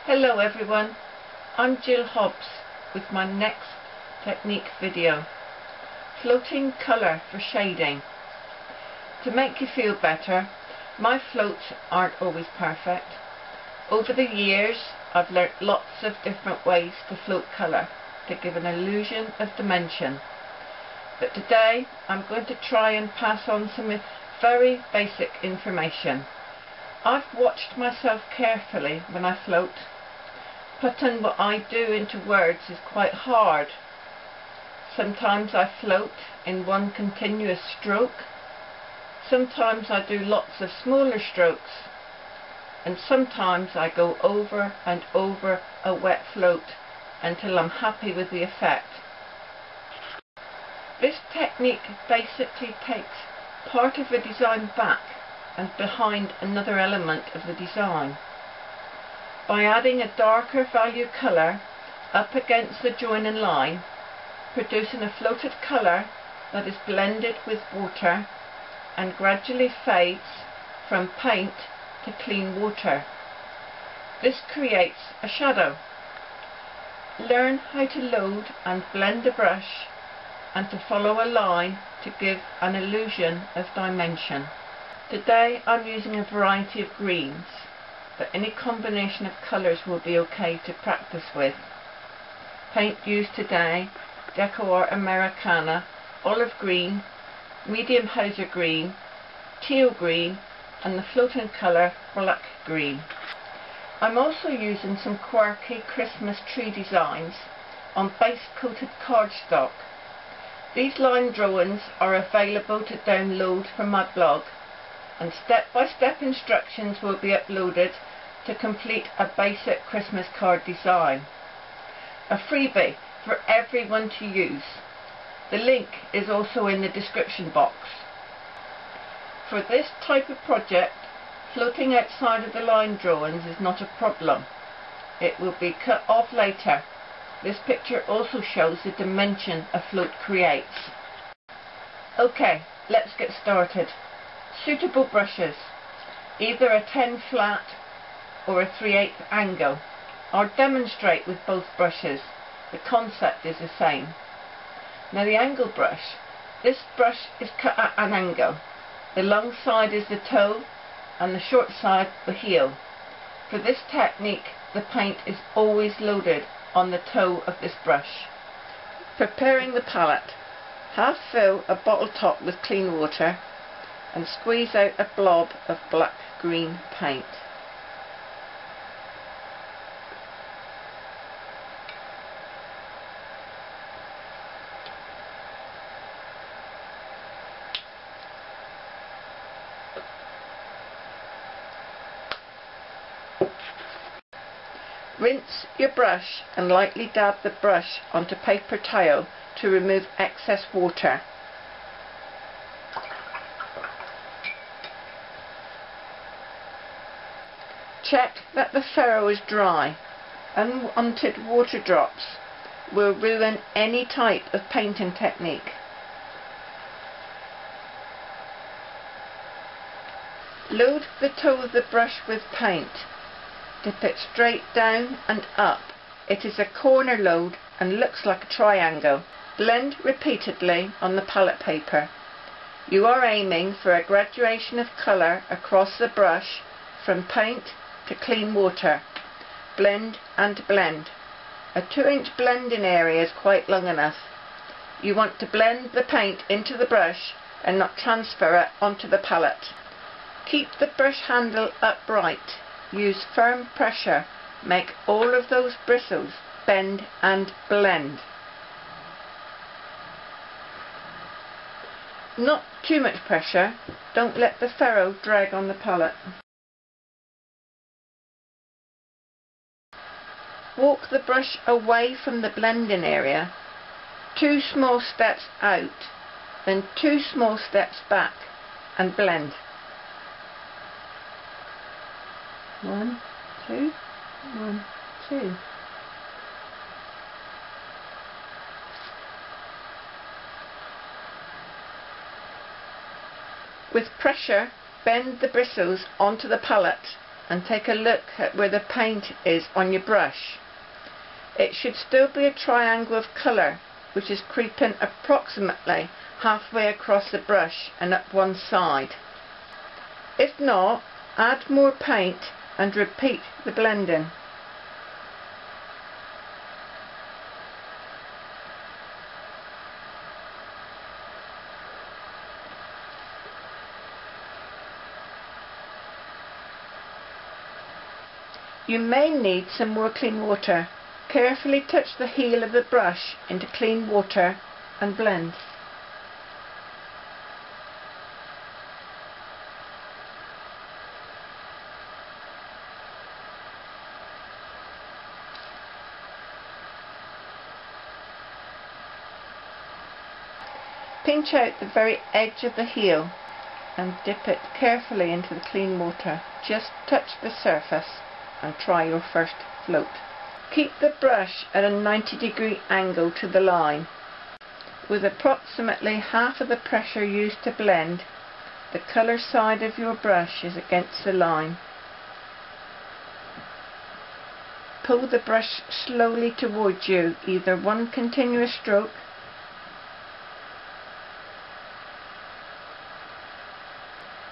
Hello everyone, I'm Gill Hobbs with my next technique video, floating colour for shading. To make you feel better, my floats aren't always perfect. Over the years I've learnt lots of different ways to float colour to give an illusion of dimension. But today I'm going to try and pass on some very basic information. I've watched myself carefully when I float. Putting what I do into words is quite hard. Sometimes I float in one continuous stroke. Sometimes I do lots of smaller strokes. And sometimes I go over and over a wet float until I'm happy with the effect. This technique basically takes part of a design back and behind another element of the design. By adding a darker value colour up against the joining line, producing a floated colour that is blended with water and gradually fades from paint to clean water. This creates a shadow. Learn how to load and blend a brush and to follow a line to give an illusion of dimension. Today I'm using a variety of greens, but any combination of colours will be okay to practice with. Paint used today: DecoArt Americana, olive green, medium Hauser green, teal green and the floating colour black green. I'm also using some quirky Christmas tree designs on base coated cardstock. These line drawings are available to download from my blog, and step-by-step instructions will be uploaded to complete a basic Christmas card design. A freebie for everyone to use. The link is also in the description box. For this type of project, floating outside of the line drawings is not a problem. It will be cut off later. This picture also shows the dimension a float creates. Okay, let's get started. Suitable brushes, either a 10 flat or a 3/8 angle. I'll demonstrate with both brushes. The concept is the same. Now the angle brush. This brush is cut at an angle. The long side is the toe and the short side the heel. For this technique, the paint is always loaded on the toe of this brush. Preparing the palette. Half fill a bottle top with clean water and squeeze out a blob of black-green paint. Rinse your brush and lightly dab the brush onto paper towel to remove excess water. Check that the furrow is dry. Unwanted water drops will ruin any type of painting technique. Load the toe of the brush with paint. Dip it straight down and up. It is a corner load and looks like a triangle. Blend repeatedly on the palette paper. You are aiming for a graduation of colour across the brush from paint to clean water. Blend and blend. A 2-inch blending area is quite long enough. You want to blend the paint into the brush and not transfer it onto the palette. Keep the brush handle upright. Use firm pressure. Make all of those bristles bend and blend. Not too much pressure. Don't let the furrow drag on the palette. Walk the brush away from the blending area, 2 small steps out, then 2 small steps back and blend. 1, 2, 1, 2. With pressure, bend the bristles onto the palette and take a look at where the paint is on your brush. It should still be a triangle of colour which is creeping approximately halfway across the brush and up one side. If not, add more paint and repeat the blending. You may need some more clean water. Carefully touch the heel of the brush into clean water and blend. Pinch out the very edge of the heel and dip it carefully into the clean water. Just touch the surface and try your first float. Keep the brush at a 90-degree angle to the line. With approximately half of the pressure used to blend, the colour side of your brush is against the line. Pull the brush slowly towards you, either one continuous stroke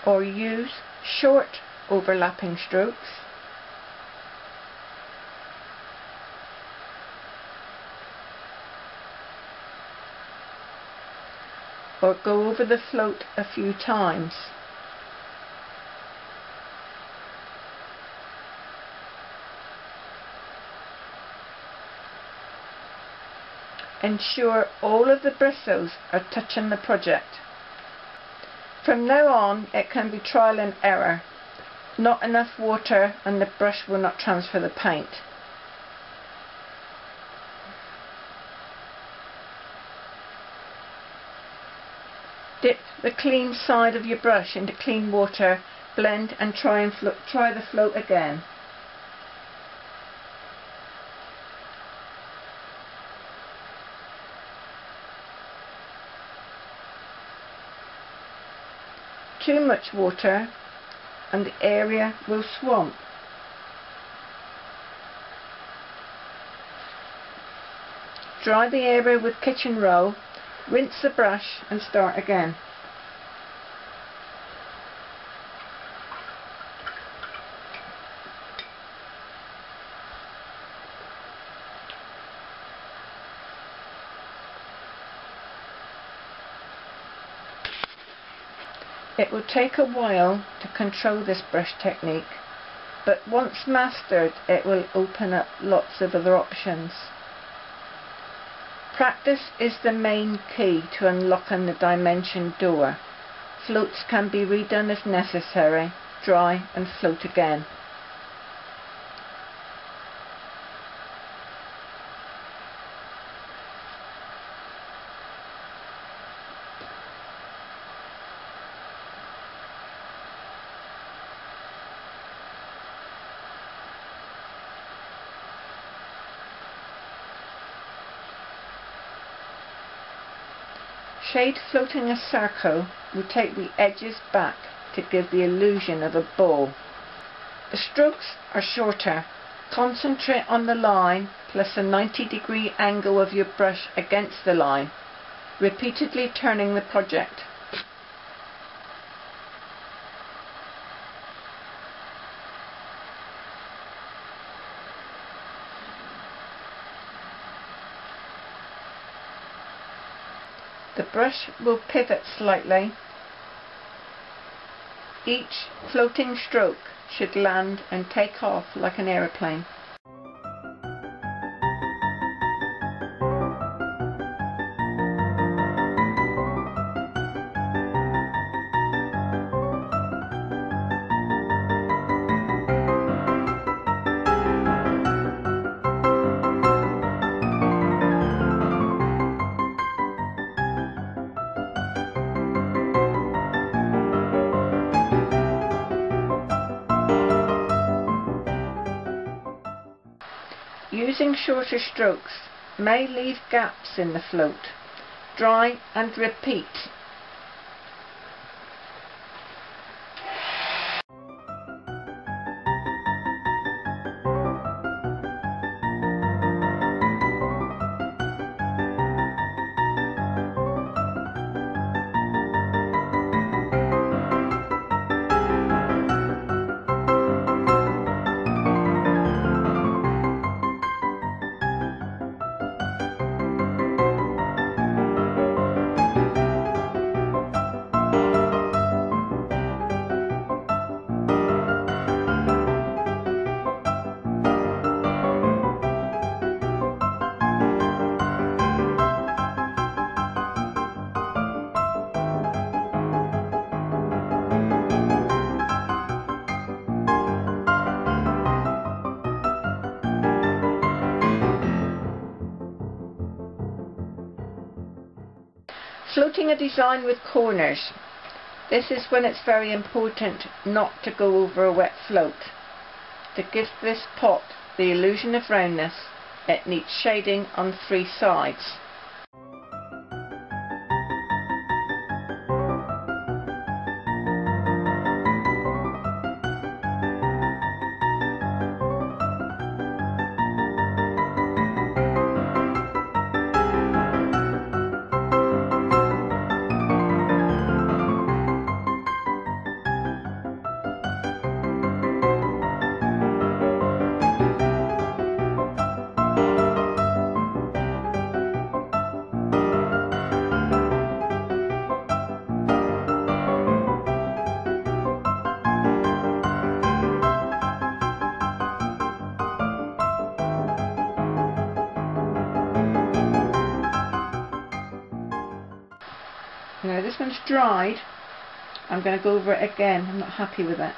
or use short overlapping strokes. Or go over the float a few times. Ensure all of the bristles are touching the project. From now on, it can be trial and error. Not enough water and the brush will not transfer the paint. Dip the clean side of your brush into clean water, blend and try the float again. Too much water and the area will swamp. Dry the area with kitchen roll. Rinse the brush and start again. It will take a while to control this brush technique, but once mastered it will open up lots of other options. Practice is the main key to unlocking the dimension door. Floats can be redone if necessary, dry and float again. Shade floating a circle will take the edges back to give the illusion of a ball. The strokes are shorter. Concentrate on the line plus a 90-degree angle of your brush against the line, repeatedly turning the project. The brush will pivot slightly. Each floating stroke should land and take off like an aeroplane. Using shorter strokes may leave gaps in the float. Dry and repeat. floating a design with corners. This is when it's very important not to go over a wet float. To give this pot the illusion of roundness, it needs shading on 3 sides. Now this one's dried. I'm going to go over it again. I'm not happy with it.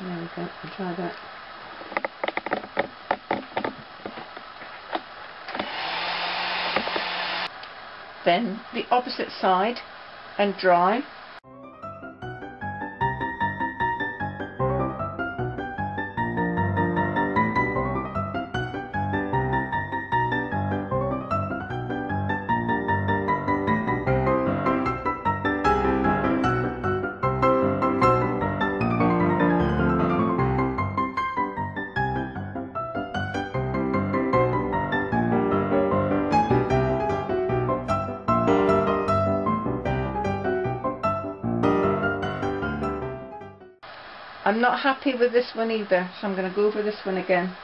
There we go, I'll try that. Then the opposite side and dry. I'm not happy with this one either, so I'm going to go over this one again.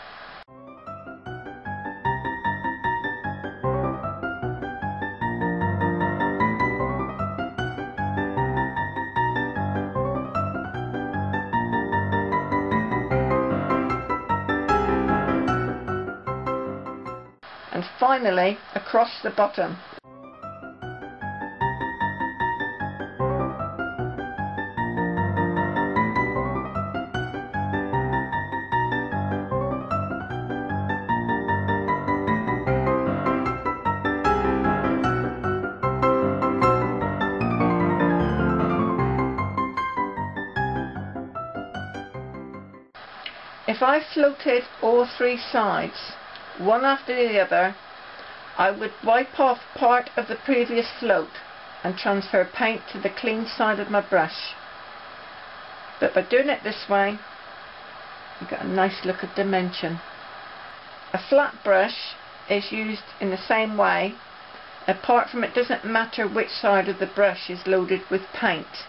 And finally, across the bottom. If I floated all 3 sides, one after the other, I would wipe off part of the previous float and transfer paint to the clean side of my brush. But by doing it this way, you get a nice look of dimension. A flat brush is used in the same way, apart from it doesn't matter which side of the brush is loaded with paint.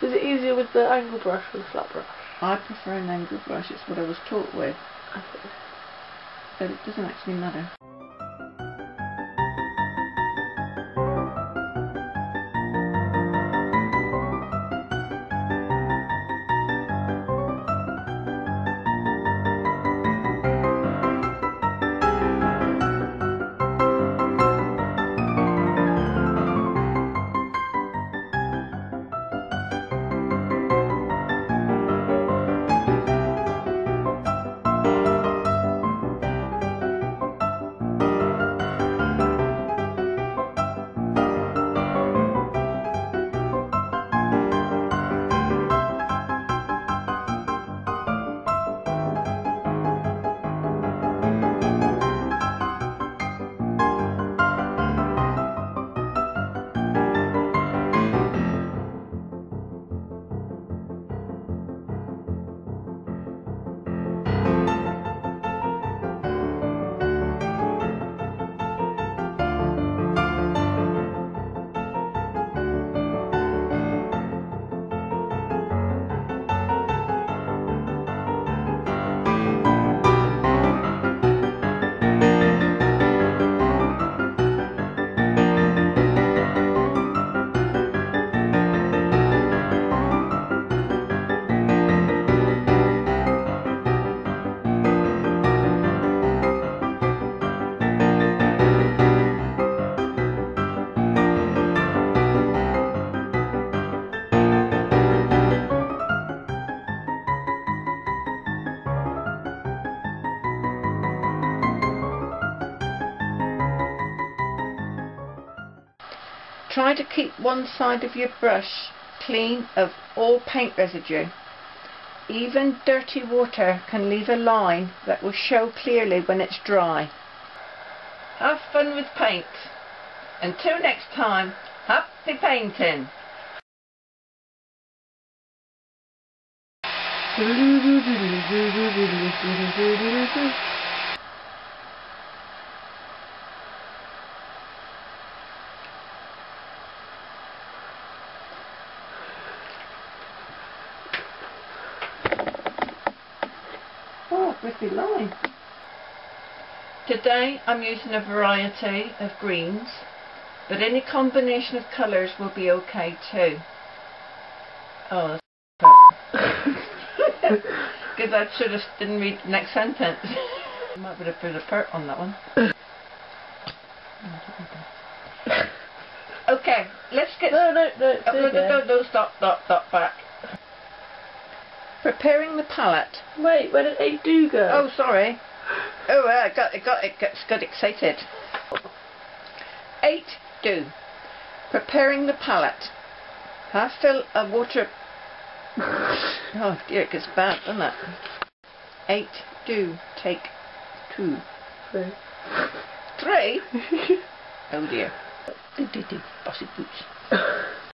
Is it easier with the angle brush or the flat brush? I prefer an angle brush, it's what I was taught with. Okay. But it doesn't actually matter. Try to keep one side of your brush clean of all paint residue. Even dirty water can leave a line that will show clearly when it's dry. Have fun with paint. Until next time, happy painting! Oh, pretty line. Today I'm using a variety of greens, but any combination of colours will be okay too. Oh, that's because I should have didn't read the next sentence. I might have put a pert on that one. Okay, let's get... No, stop back. Preparing the palette. Wait, where did A do go? Oh, sorry. Oh, I got excited. 8 do. Preparing the palette. Half fill of water. Oh dear, it gets bad, doesn't it? 8 do. Take 2. 3. 3? Oh dear. Do, bossy boots.